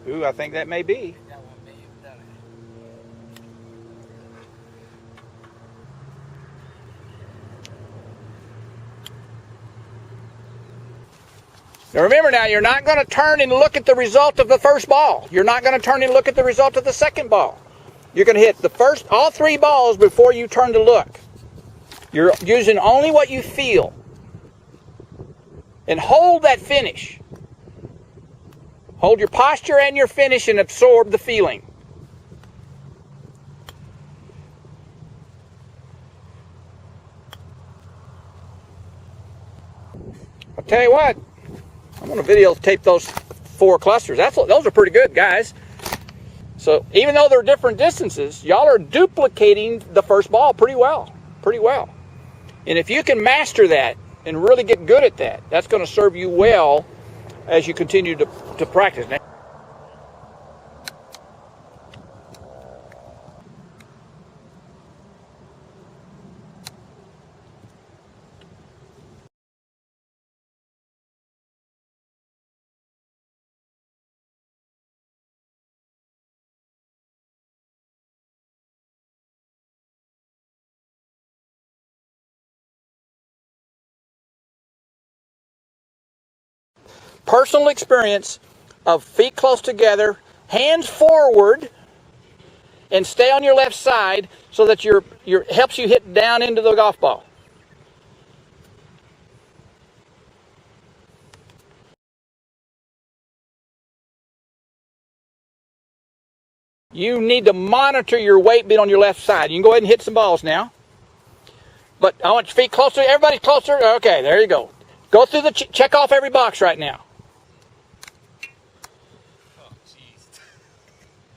Ooh, I think that may be. That one may have done it. Now remember now, you're not going to turn and look at the result of the first ball. You're not going to turn and look at the result of the second ball. You're going to hit all three balls before you turn to look. You're using only what you feel. And hold that finish. Hold your posture and your finish and absorb the feeling. I'll tell you what, I'm going to videotape those 4 clusters. Those are pretty good, guys. So even though they're different distances, y'all are duplicating the first ball pretty well. And if you can master that and really get good at that, that's going to serve you well as you continue to practice. Personal experience of feet close together, hands forward, and stay on your left side so that your helps you hit down into the golf ball. You need to monitor your weight being on your left side. You can go ahead and hit some balls now. But I want your feet closer. Everybody's closer. Okay, there you go. Go through the check off every box right now. Oh, jeez.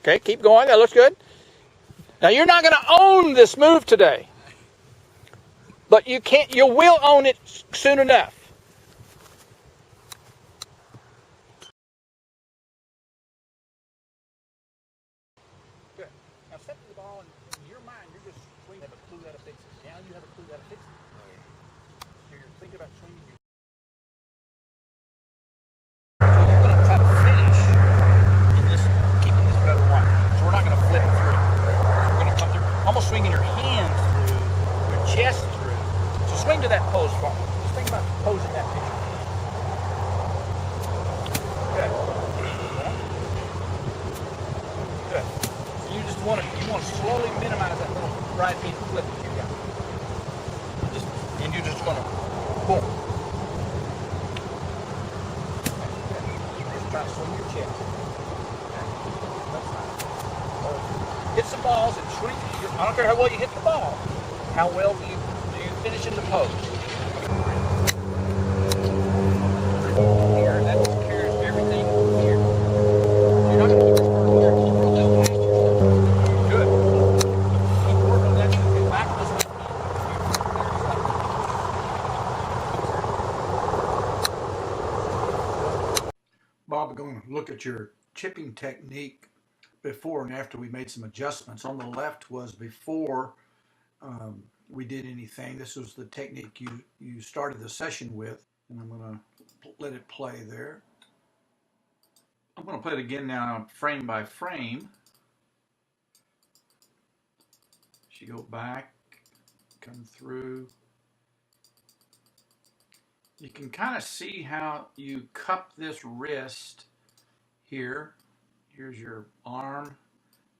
Okay, keep going. That looks good. Now you're not going to own this move today, but you will own it soon enough. Good. Now set the ball in your mind. You're just swinging. Have a clue how to fix it. Now you have a clue how to fix it. You're thinking about swinging. So you're going to try to finish in this, keeping this better one. So we're not going to flip it through. We're going to come through, almost swinging your hands through, your chest through. So swing to that pose for me. Just think about posing that picture. Good. Good. So you just want to slowly minimize that little right hand flip that you got. And you're just going to boom. Try to swing your chest. Hit some balls and swing. I don't care how well you hit the ball. How well do you finish in the pose? Here, that secures everything here. You're not going to keep your here. Keep your left hand. Good. Keep working on that. Get back this way. Bob, we're going to look at your chipping technique before and after we made some adjustments. On the left was before we did anything. This was the technique you started the session with, and I'm going to let it play there. I'm going to play it again now, frame by frame. As you go back, come through. You can kind of see how you cup this wrist here. Here's your arm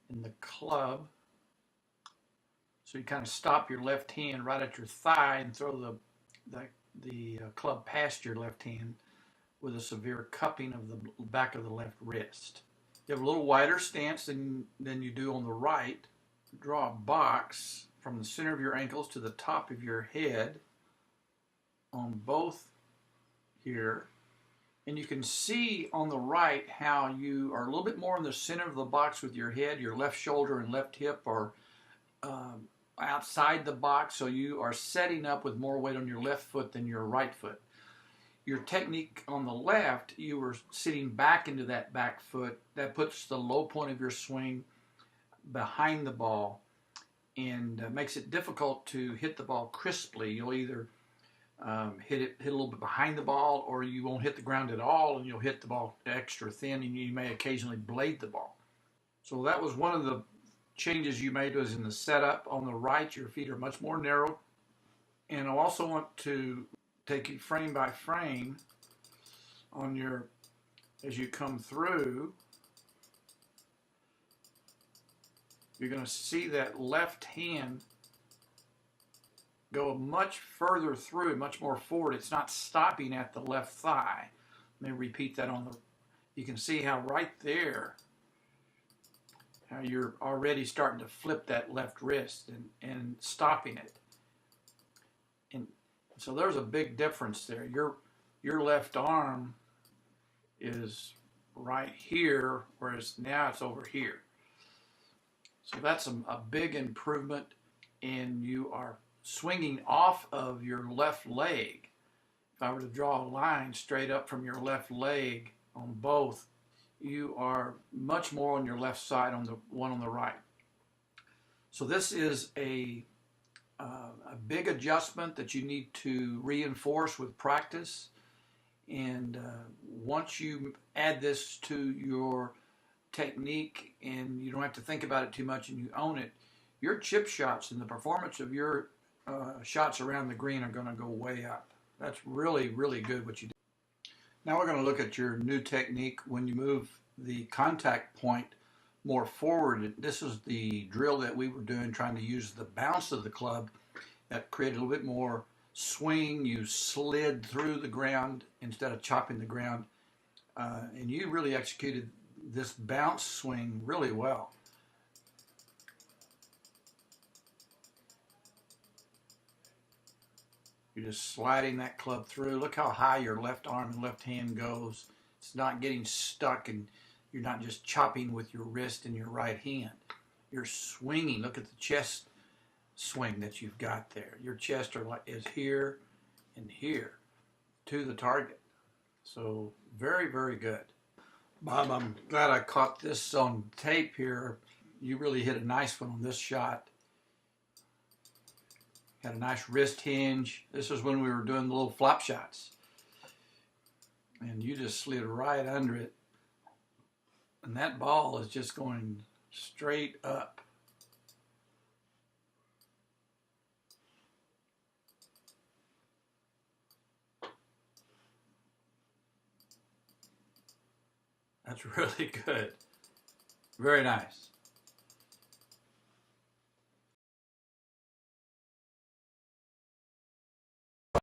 and the club. So you kind of stop your left hand right at your thigh and throw the club past your left hand with a severe cupping of the back of the left wrist. You have a little wider stance than you do on the right. Draw a box from the center of your ankles to the top of your head on both here. And you can see on the right how you are a little bit more in the center of the box with your head. Your left shoulder and left hip are outside the box, so you are setting up with more weight on your left foot than your right foot. Your technique on the left, you were sitting back into that back foot. That puts the low point of your swing behind the ball and makes it difficult to hit the ball crisply. You'll either hit a little bit behind the ball, or you won't hit the ground at all, and you'll hit the ball extra thin, and you may occasionally blade the ball. So that was one of the changes you made, was in the setup. On the right, your feet are much more narrow. And I also want to take you frame by frame on your, as you come through, you're going to see that left hand go much further through, much more forward. It's not stopping at the left thigh. Let me repeat that on the, you can see how right there, how you're already starting to flip that left wrist and stopping it. And so there's a big difference there. Your left arm is right here, whereas now it's over here. So that's a big improvement, and you are swinging off of your left leg. If I were to draw a line straight up from your left leg on both, you are much more on your left side on the one on the right. So this is a big adjustment that you need to reinforce with practice. And once you add this to your technique and you don't have to think about it too much and you own it, your chip shots and the performance of your shots around the green are going to go way up. That's really, really good what you do. Now we're going to look at your new technique when you move the contact point more forward. This is the drill that we were doing, trying to use the bounce of the club that created a little bit more swing. You slid through the ground instead of chopping the ground. And you really executed this bounce swing really well. You're just sliding that club through. Look how high your left arm and left hand goes. It's not getting stuck, and you're not just chopping with your wrist and your right hand. You're swinging. Look at the chest swing that you've got there. Your chest is here and here to the target. So very, very good. Bob, I'm glad I caught this on tape here. You really hit a nice one on this shot. Had a nice wrist hinge. This was when we were doing the little flop shots. And you just slid right under it. And that ball is just going straight up. That's really good. Very nice.